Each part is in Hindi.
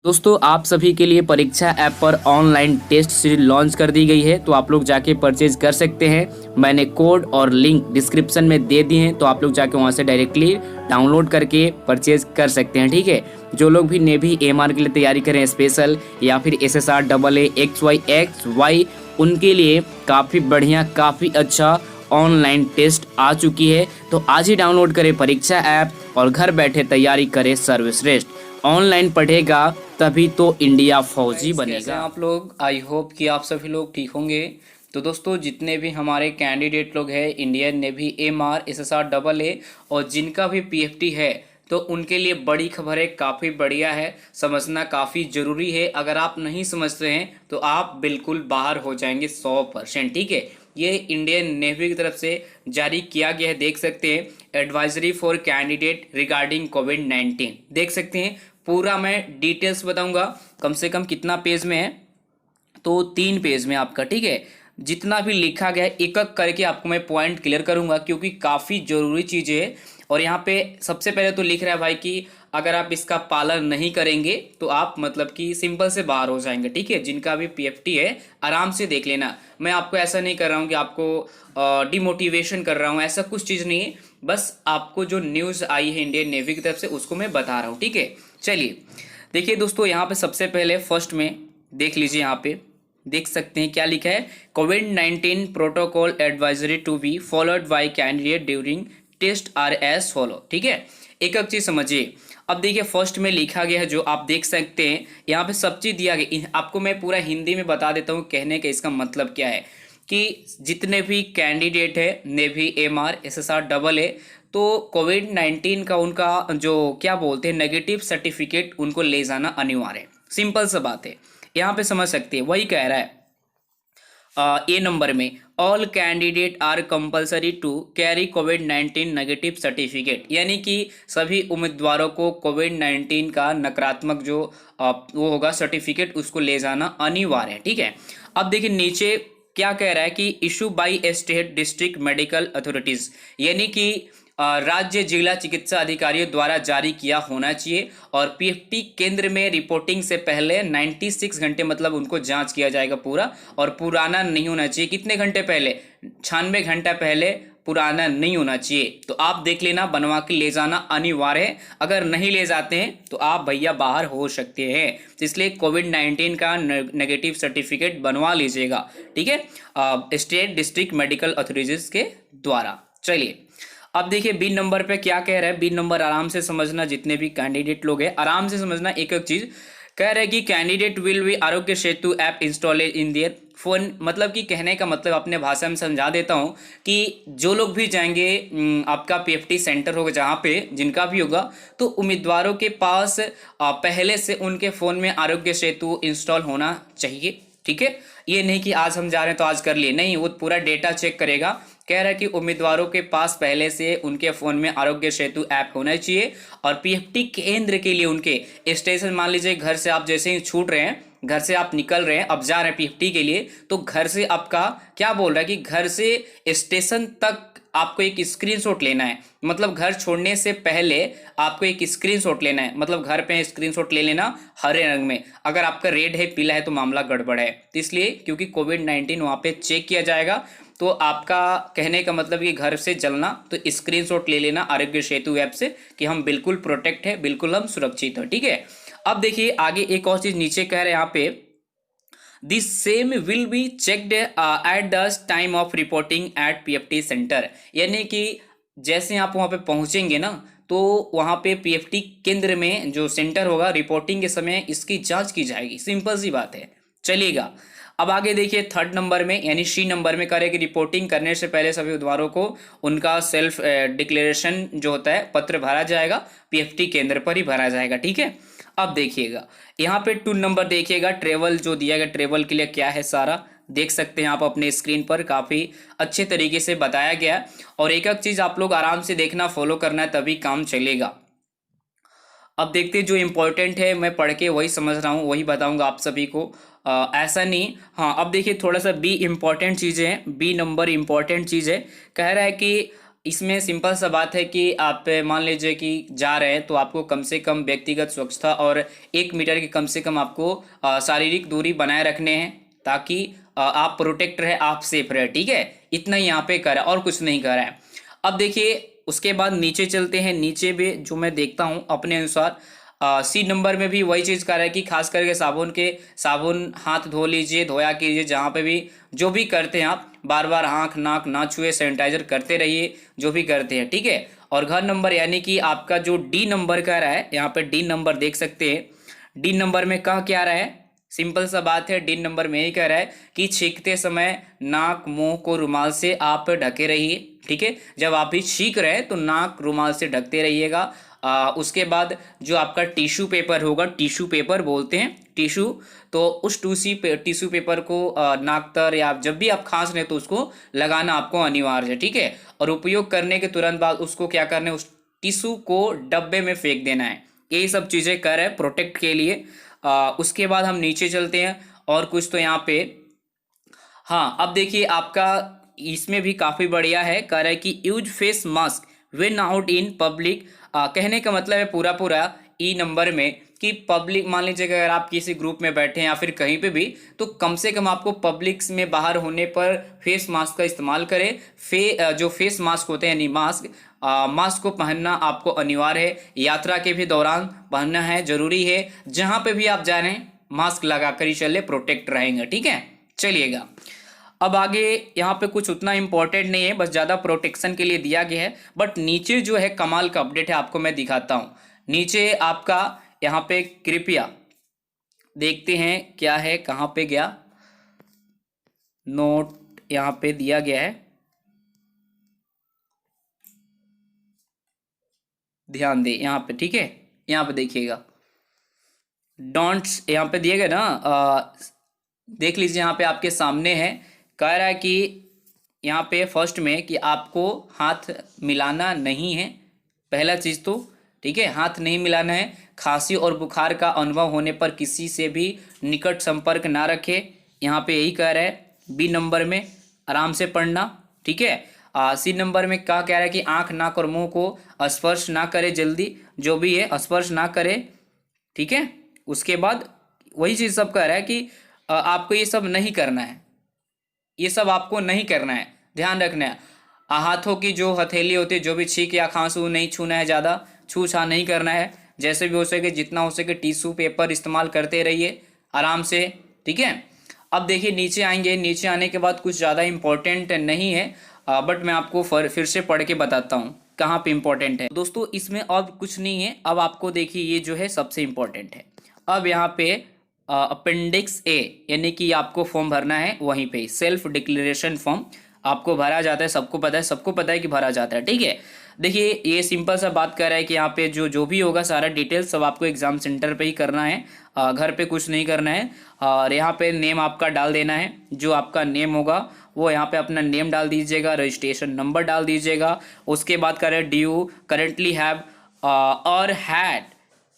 दोस्तों आप सभी के लिए परीक्षा ऐप पर ऑनलाइन टेस्ट सीरीज लॉन्च कर दी गई है, तो आप लोग जाके परचेज कर सकते हैं। मैंने कोड और लिंक डिस्क्रिप्शन में दे दिए हैं, तो आप लोग जाके वहां से डायरेक्टली डाउनलोड करके परचेज कर सकते हैं। ठीक है, जो लोग भी नेवी एमआर के लिए तैयारी करें स्पेशल, या फिर SSR AA XY उनके लिए काफ़ी बढ़िया काफ़ी अच्छा ऑनलाइन टेस्ट आ चुकी है। तो आज ही डाउनलोड करें परीक्षा ऐप और घर बैठे तैयारी करें सर्वश्रेष्ठ। ऑनलाइन पढ़ेगा तभी तो इंडिया फौजी बनेगा। कैसे हैं आप लोग? आई होप कि आप सभी लोग ठीक होंगे। तो दोस्तों जितने भी हमारे कैंडिडेट लोग हैं Indian navy MR SSR AA और जिनका भी PFT है, तो उनके लिए बड़ी खबर है, काफ़ी बढ़िया है, समझना काफ़ी ज़रूरी है। अगर आप नहीं समझते हैं तो आप बिल्कुल बाहर हो जाएंगे 100%। ठीक है, ये इंडियन नेवी की तरफ से जारी किया गया है। देख सकते हैं एडवाइजरी फॉर कैंडिडेट रिगार्डिंग कोविड-19, देख सकते हैं। पूरा मैं डिटेल्स बताऊंगा, कम से कम कितना पेज में है, तो 3 पेज में आपका। ठीक है, जितना भी लिखा गया है एक एक करके आपको मैं पॉइंट क्लियर करूंगा, क्योंकि काफ़ी ज़रूरी चीज़ें है। और यहाँ पे सबसे पहले तो लिख रहा है भाई कि अगर आप इसका पालन नहीं करेंगे तो आप मतलब कि सिंपल से बाहर हो जाएंगे। ठीक है, जिनका भी PFT है आराम से देख लेना। मैं आपको ऐसा नहीं कर रहा हूँ कि आपको डिमोटिवेशन कर रहा हूँ, ऐसा कुछ चीज़ नहीं है। बस आपको जो न्यूज़ आई है इंडियन नेवी की तरफ से उसको मैं बता रहा हूँ। ठीक है, चलिए देखिए दोस्तों, यहाँ पे सबसे पहले फर्स्ट में देख लीजिए। यहाँ पे देख सकते हैं क्या लिखा है, covid protocol advisory to be followed by candidate during test are as follow. ठीक है, एक एक चीज समझिए। अब देखिए फर्स्ट में लिखा गया है, जो आप देख सकते हैं यहाँ पे सब चीज दिया गया। आपको मैं पूरा हिंदी में बता देता हूँ कहने का इसका मतलब क्या है, कि जितने भी कैंडिडेट है नेवी एमआर SSR AA, तो कोविड-19 का उनका जो क्या बोलते हैं नेगेटिव सर्टिफिकेट उनको ले जाना अनिवार्य है। सिंपल सा बात है, यहाँ पे समझ सकते हैं। वही कह रहा है ए नंबर में, all candidate are compulsory to carry कोविड-19 नेगेटिव सर्टिफिकेट, यानी कि सभी उम्मीदवारों को कोविड-19 का नकारात्मक जो वो होगा सर्टिफिकेट उसको ले जाना अनिवार्य है। ठीक है, अब देखिए नीचे क्या कह रहा है कि issue by state district medical authorities, यानी कि राज्य जिला चिकित्सा अधिकारियों द्वारा जारी किया होना चाहिए। और PFT केंद्र में रिपोर्टिंग से पहले 96 घंटे मतलब उनको जांच किया जाएगा पूरा, और पुराना नहीं होना चाहिए। कितने घंटे पहले? 96 घंटा पहले, पुराना नहीं होना चाहिए। तो आप देख लेना, बनवा के ले जाना अनिवार्य है। अगर नहीं ले जाते हैं तो आप भैया बाहर हो सकते हैं, तो इसलिए कोविड-19 का नेगेटिव सर्टिफिकेट बनवा लीजिएगा। ठीक है, स्टेट डिस्ट्रिक्ट मेडिकल अथॉरिटीज के द्वारा। चलिए अब देखिए बी नंबर पे क्या कह रहा है। बी नंबर आराम से समझना, जितने भी कैंडिडेट लोग हैं आराम से समझना। एक एक चीज कह रहे हैं कि candidate will be Aarogya Setu app install in their phone. मतलब कि कहने का मतलब अपने भाषा में समझा देता हूं कि जो लोग भी जाएंगे आपका PFT सेंटर होगा जहां पे जिनका भी होगा, तो उम्मीदवारों के पास पहले से उनके फोन में आरोग्य सेतु इंस्टॉल होना चाहिए। ठीक है, ये नहीं कि आज हम जा रहे हैं तो आज कर लिए, नहीं, वो पूरा डेटा चेक करेगा। कह रहा है कि उम्मीदवारों के पास पहले से उनके फोन में आरोग्य सेतु ऐप होना चाहिए। और PFT केंद्र के लिए उनके स्टेशन, मान लीजिए घर से आप जैसे ही छूट रहे हैं, घर से आप निकल रहे हैं, अब जा रहे हैं PFT के लिए, तो घर से आपका क्या बोल रहा है कि घर से स्टेशन तक आपको एक स्क्रीनशॉट लेना है। मतलब घर छोड़ने से पहले आपको एक स्क्रीनशॉट लेना है। मतलब घर पे स्क्रीनशॉट ले लेना हरे रंग में, अगर आपका रेड है पीला है तो मामला गड़बड़ है। तो इसलिए क्योंकि कोविड-19 वहां पे चेक किया जाएगा, तो आपका कहने का मतलब कि घर से चलना तो स्क्रीनशॉट ले लेना आरोग्य सेतु ऐप से, कि हम बिल्कुल प्रोटेक्ट है, बिल्कुल हम सुरक्षित हैं। ठीक है, अब देखिए आगे एक और चीज नीचे कह रहे हैं यहाँ पे, this same will be checked at the time of reporting at PFT centre, यानी कि जैसे आप वहां पे पहुंचेंगे ना, तो वहां पे PFT केंद्र में जो सेंटर होगा, रिपोर्टिंग के समय इसकी जांच की जाएगी। सिंपल सी बात है, चलिएगा। अब आगे देखिए थर्ड नंबर में यानी C नंबर में करें कि रिपोर्टिंग करने से पहले सभी उम्मीदवारों को उनका सेल्फ डिक्लेरेशन जो होता है पत्र भरा जाएगा, PFT केंद्र पर ही भरा जाएगा। ठीक है, अब देखिएगा यहाँ पे 2 नंबर देखिएगा, ट्रेवल जो दिया गया, ट्रेवल के लिए क्या है सारा देख सकते हैं आप अपने स्क्रीन पर, काफी अच्छे तरीके से बताया गया है। और एक एक चीज आप लोग आराम से देखना, फॉलो करना है, तभी काम चलेगा। अब देखते हैं जो इम्पोर्टेंट है, मैं पढ़ के वही समझ रहा हूँ वही बताऊंगा आप सभी को, ऐसा नहीं। हाँ अब देखिए थोड़ा सा बी इम्पोर्टेंट चीज़ें हैं, बी नंबर इम्पोर्टेंट चीज़ है। कह रहा है कि इसमें सिंपल सा बात है कि आप मान लीजिए कि जा रहे हैं तो आपको कम से कम व्यक्तिगत स्वच्छता और 1 मीटर की कम से कम आपको शारीरिक दूरी बनाए रखने हैं, ताकि आप प्रोटेक्ट रहे, आप सेफ रहे। ठीक है, इतना ही यहाँ पे करा और कुछ नहीं करा है। अब देखिए उसके बाद नीचे चलते हैं। नीचे भी जो मैं देखता हूँ अपने अनुसार सी नंबर में भी वही चीज़ कर रहा है कि खास करके साबुन हाथ धो लीजिए, धोया कीजिए, जहाँ पे भी जो भी करते हैं आप बार बार आँख नाक ना छुए, सैनिटाइजर करते रहिए जो भी करते हैं। ठीक है, और घर नंबर यानी कि आपका जो डी नंबर कह रहा है, यहाँ पे डी नंबर देख सकते हैं। डी नंबर में कह क्या रहा है, सिंपल सा बात है, डी नंबर में यही कह रहा है कि छींकते समय नाक मुंह को रुमाल से आप ढके रहिए। ठीक है, जब आप भी छींक रहे हैं तो नाक रुमाल से ढकते रहिएगा। उसके बाद जो आपका टिश्यू पेपर होगा, टिश्यू पेपर बोलते हैं टिश्यू, तो उस टिश्यू पेपर को नाक तर या जब भी आप खांस रहे तो उसको लगाना आपको अनिवार्य है। ठीक है, और उपयोग करने के तुरंत बाद उसको क्या करना है, उस टिश्यू को डब्बे में फेंक देना है। यही सब चीज़ें कर रहे हैं प्रोटेक्ट के लिए। उसके बाद हम नीचे चलते हैं और कुछ तो यहाँ पे, हाँ अब देखिए आपका इसमें भी काफ़ी बढ़िया है, कह रहा है कि use face mask when out in public. कहने का मतलब है पूरा पूरा ई नंबर में कि पब्लिक, मान लीजिए कि अगर आप किसी ग्रुप में बैठे हैं या फिर कहीं पे भी, तो कम से कम आपको पब्लिक में बाहर होने पर फेस मास्क का इस्तेमाल करें। जो फेस मास्क होते हैं यानी मास्क को पहनना आपको अनिवार्य है। यात्रा के भी दौरान पहनना है, जरूरी है। जहाँ पे भी आप जा रहे हैं मास्क लगा कर ही चले, प्रोटेक्ट रहेंगे। ठीक है, चलिएगा अब आगे। यहाँ पे कुछ उतना इंपॉर्टेंट नहीं है, बस ज़्यादा प्रोटेक्शन के लिए दिया गया है। बट नीचे जो है कमाल का अपडेट है, आपको मैं दिखाता हूँ। नीचे आपका यहाँ पे कृपया देखते हैं क्या है, कहाँ पे गया नोट, यहाँ पे दिया गया है, ध्यान दे यहाँ पे। ठीक है, यहाँ पे देखिएगा डोंट्स यहाँ पे दिए गए ना, देख लीजिए यहाँ पे आपके सामने है। कह रहा है कि यहाँ पे फर्स्ट में कि आपको हाथ मिलाना नहीं है, पहला चीज़ तो। ठीक है, हाथ नहीं मिलाना है। खांसी और बुखार का अनुभव होने पर किसी से भी निकट संपर्क ना रखे, यहाँ पे यही कह रहा है। बी नंबर में आराम से पढ़ना। ठीक है, सी नंबर में क्या कह रहा है कि आँख नाक और मुंह को स्पर्श ना करे, जल्दी जो भी है स्पर्श ना करे। ठीक है, उसके बाद वही चीज़ सब कह रहा है कि आपको ये सब नहीं करना है, ये सब आपको नहीं करना है, ध्यान रखना है। हाथों की जो हथेली होती है, जो भी छींक या खांसू नहीं छूना है, ज़्यादा छू छा नहीं करना है। जैसे भी हो सके जितना हो सके टिश्यू पेपर इस्तेमाल करते रहिए आराम से। ठीक है, अब देखिए नीचे आएंगे। नीचे आने के बाद कुछ ज़्यादा इम्पोर्टेंट नहीं है, बट मैं आपको फिर से पढ़ के बताता हूँ कहाँ पे इम्पोर्टेंट है। दोस्तों इसमें अब कुछ नहीं है, अब आपको देखिए ये जो है सबसे इम्पोर्टेंट है। अब यहाँ पे अपेंडिक्स ए यानी कि आपको फॉर्म भरना है, वहीं पे सेल्फ डिक्लेरेशन फॉर्म आपको भरा जाता है। सबको पता है कि भरा जाता है। ठीक है, देखिए ये सिंपल सा बात कर रहा है कि यहाँ पे जो भी होगा सारा डिटेल्स सब आपको एग्जाम सेंटर पे ही करना है, घर पे कुछ नहीं करना है। और यहाँ पे नेम आपका डाल देना है, जो आपका नेम होगा वो यहाँ पे अपना नेम डाल दीजिएगा, रजिस्ट्रेशन नंबर डाल दीजिएगा। उसके बाद करें डू यू करेंटली हैव और हैड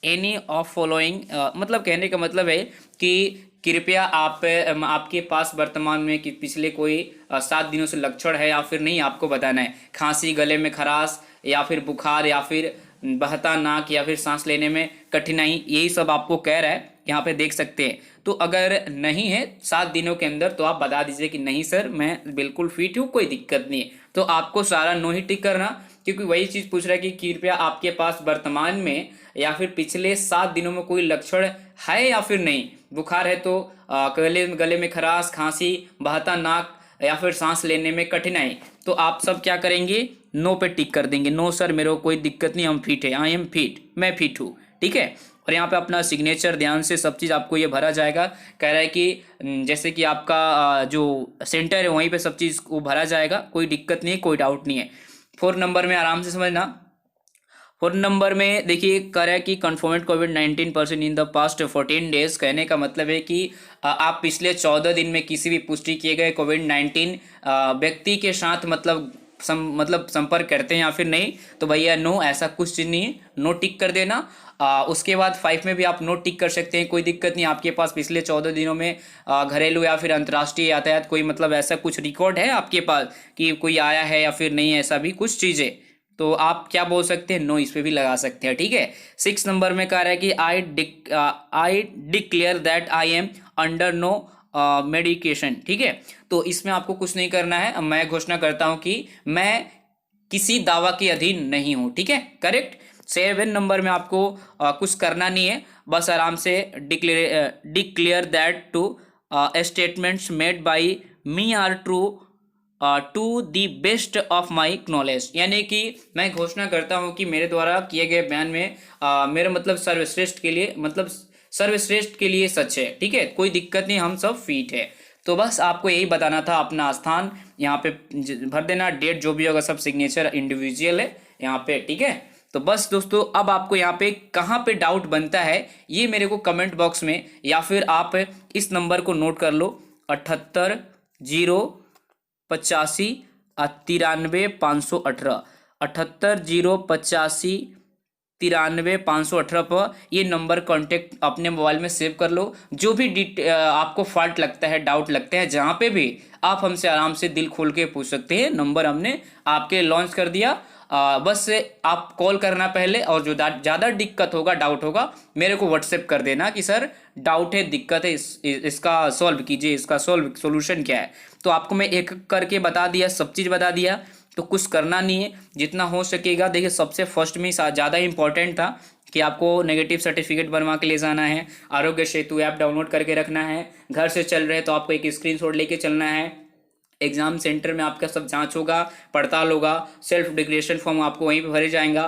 एनी ऑफ फॉलोइंग, मतलब कहने का मतलब है कि कृपया आपके पास वर्तमान में कि पिछले कोई 7 दिनों से लक्षण है या फिर नहीं, आपको बताना है। खांसी, गले में खराश या फिर बुखार या फिर बहता नाक या फिर सांस लेने में कठिनाई, यही सब आपको कह रहा है, यहाँ पे देख सकते हैं। तो अगर नहीं है 7 दिनों के अंदर तो आप बता दीजिए कि नहीं सर मैं बिल्कुल फिट हूँ, कोई दिक्कत नहीं है। तो आपको सारा नो ही टिक करना, क्योंकि वही चीज़ पूछ रहा है कि कृपया आपके पास वर्तमान में या फिर पिछले 7 दिनों में कोई लक्षण है या फिर नहीं। बुखार है तो गले में खराश, खांसी, बहता नाक या फिर सांस लेने में कठिनाई, तो आप सब क्या करेंगे, नो पे टिक कर देंगे। नो सर मेरे को कोई दिक्कत नहीं, हम फिट है, आई एम फिट, मैं फिट हूँ। ठीक है, और यहाँ पे अपना सिग्नेचर ध्यान से सब चीज़ आपको ये भरा जाएगा। कह रहा है कि जैसे कि आपका जो सेंटर है वहीं पे सब चीज़ को भरा जाएगा, कोई दिक्कत नहीं है, कोई डाउट नहीं है। 4 नंबर में आराम से समझना। 4 नंबर में देखिए कह रहा है कि कन्फर्मेड कोविड-19 इन द पास्ट 14 डेज। कहने का मतलब है कि आप पिछले 14 दिन में किसी भी पुष्टि किए गए कोविड-19 व्यक्ति के साथ मतलब मतलब संपर्क करते हैं या फिर नहीं, तो भैया नो, ऐसा कुछ चीज़ नहीं है, नो टिक कर देना। उसके बाद 5 में भी आप नो टिक कर सकते हैं, कोई दिक्कत नहीं। आपके पास पिछले 14 दिनों में घरेलू या फिर अंतर्राष्ट्रीय यातायात कोई मतलब ऐसा कुछ रिकॉर्ड है आपके पास कि कोई आया है या फिर नहीं, ऐसा भी कुछ चीज़ें, तो आप क्या बोल सकते हैं, नो, इस पे भी लगा सकते हैं, ठीक है। 6 नंबर में कह रहा है कि I declare that I am under no medication, ठीक है। तो इसमें आपको कुछ नहीं करना है, मैं घोषणा करता हूं कि मैं किसी दावा के अधीन नहीं हूं, ठीक है, करेक्ट। 7 नंबर में आपको कुछ करना नहीं है, बस आराम से declare that two statements made by me are true to the best of my knowledge, यानी कि मैं घोषणा करता हूं कि मेरे द्वारा किए गए बयान में मेरे मतलब सर्वश्रेष्ठ के लिए, मतलब सर्वश्रेष्ठ के लिए सच है, ठीक है, कोई दिक्कत नहीं, हम सब फिट है। तो बस आपको यही बताना था, अपना स्थान यहाँ पे भर देना, डेट जो भी होगा सब सिग्नेचर इंडिविजुअल है यहाँ पे, ठीक है। तो बस दोस्तों, अब आपको यहाँ पे कहाँ पे डाउट बनता है ये मेरे को कमेंट बॉक्स में, या फिर आप इस नंबर को नोट कर लो, 78 085 93 518, 78 085 93 518 पर ये नंबर कांटेक्ट अपने मोबाइल में सेव कर लो। जो भी आपको फॉल्ट लगता है, डाउट लगते हैं, जहाँ पे भी आप हमसे आराम से दिल खोल के पूछ सकते हैं। नंबर हमने आपके लॉन्च कर दिया, बस आप कॉल करना पहले, और जो ज़्यादा दिक्कत होगा, डाउट होगा, मेरे को व्हाट्सएप कर देना कि सर डाउट है, दिक्कत है, इसका सॉल्व कीजिए, इसका सोल्यूशन क्या है। तो आपको मैं एक करके बता दिया, सब चीज़ बता दिया, तो कुछ करना नहीं है, जितना हो सकेगा। देखिए, सबसे फर्स्ट में ज़्यादा इंपॉर्टेंट था कि आपको नेगेटिव सर्टिफिकेट बनवा के ले जाना है, आरोग्य सेतु ऐप डाउनलोड करके रखना है, घर से चल रहे तो आपको एक स्क्रीनशॉट लेके चलना है, एग्जाम सेंटर में आपका सब जांच होगा, पड़ताल होगा, सेल्फ डिक्लेरेशन फॉर्म आपको वहीं पे भरे जाएगा,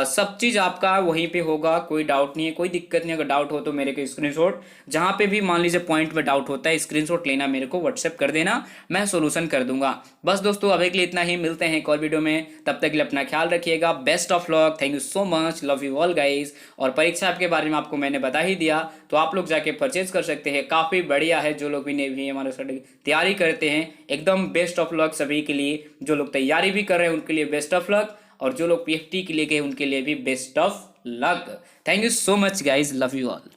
सब चीज़ आपका वहीं पे होगा, कोई डाउट नहीं है, कोई दिक्कत नहीं। अगर डाउट हो तो मेरे को स्क्रीनशॉट, जहाँ पे भी मान लीजिए पॉइंट में डाउट होता है, स्क्रीनशॉट लेना, मेरे को व्हाट्सएप कर देना, मैं सोल्यूशन कर दूंगा। बस दोस्तों, अभी के लिए इतना ही, मिलते हैं एक और वीडियो में, तब तक के लिए अपना ख्याल रखिएगा, best of luck, thank you so much, love you all guys. और परीक्षा के बारे में आपको मैंने बता ही दिया, तो आप लोग जाके परचेज कर सकते हैं, काफ़ी बढ़िया है। जो लोग भी नहीं भी हमारे साथ तैयारी करते हैं, एकदम बेस्ट ऑफ लक सभी के लिए। जो लोग तैयारी भी कर रहे हैं उनके लिए बेस्ट ऑफ लक, और जो लोग पीएफटी के लिए गए उनके लिए भी best of luck. Thank you so much guys, love you all.